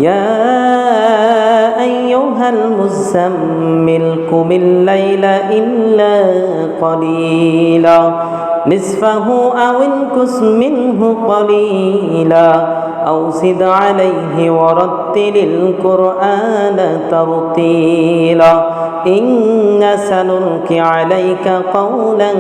يا أيها المزمل قم الليل إلا قليلا نصفه أو انقص منه قليلا أو زد عليه ورتل القرآن ترتيلا إنا سنلقي عليك قولا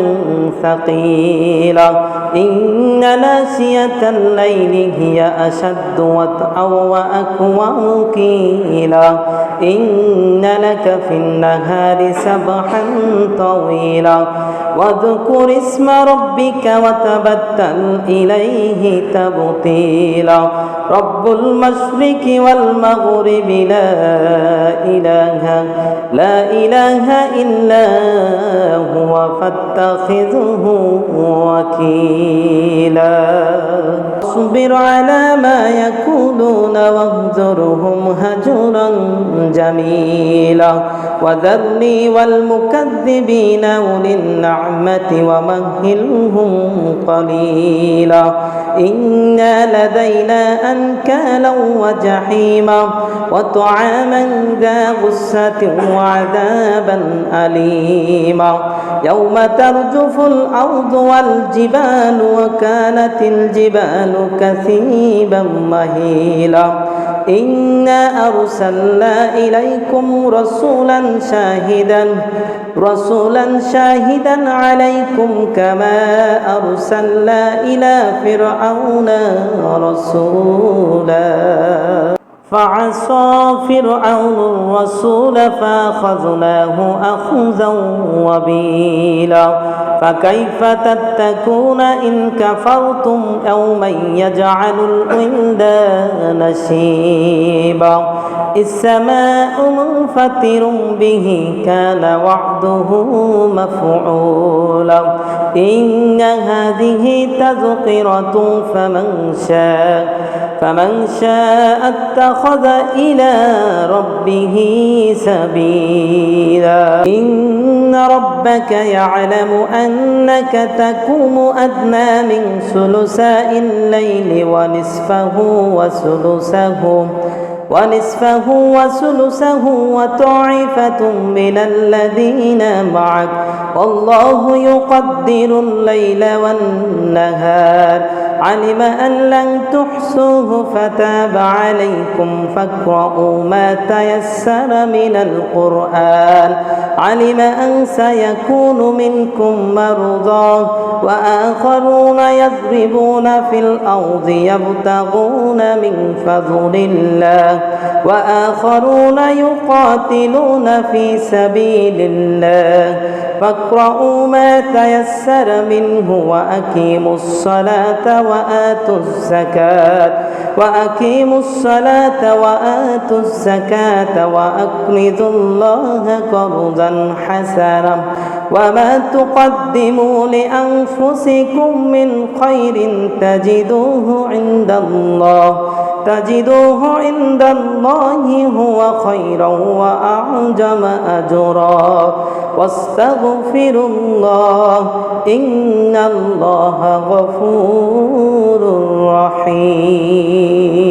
ثقيلا إن ناشية الليل هي أشد وطئا وأقوم قيلا إن لك في النهار سبحا طويلا واذكر اسم ربك وتبتل إليه تبتيلا رب المشرق والمغرب لا إله إلا هو فاتخذه وكيلا اصبر على ما يقولون واهجرهم هجرا جميلا وذرني والمكذبين أولي النعمة ومهلهم قليلا إن لدينا أنكالا وجحيما وطعاما ذا غصة وعذابا أليما يوم ترجف الأرض والجبال وكانت الجبال كثيبا مهيلا إنا أرسلنا إليكم رسولا شاهدا عليكم كما أرسلنا إلى فرعون رسولا فعصى فرعون الرسول فأخذناه أخذا وبيلا فكيف تتقون إن كفرتم يوما يجعل الولدان شيبا السماء منفطر به كان وعده مفعولا إن هذه تذكرة فمن شاء اتخذ إلى ربه سبيلا إن ربك يعلم أنك تقوم أدنى من ثلثي الليل ونصفه وثلثه وطائفة من الذين معك والله يقدر الليل والنهار علم أن لن تحصوه فتاب عليكم فاقرؤوا ما تيسر من القرآن علم أن سيكون منكم مرضى وآخرون يضربون في الأرض يبتغون من فضل الله وآخرون يقاتلون في سبيل الله فاقرؤوا ما تيسر منه وأقيموا الصلاة وآتوا الزكاة وأقرضوا الله قرضا حسنا وما تقدموا لأنفسكم من خير تجدوه عند الله هو خيرا وأعظم أجرا واستغفروا الله إن الله غفور رحيم.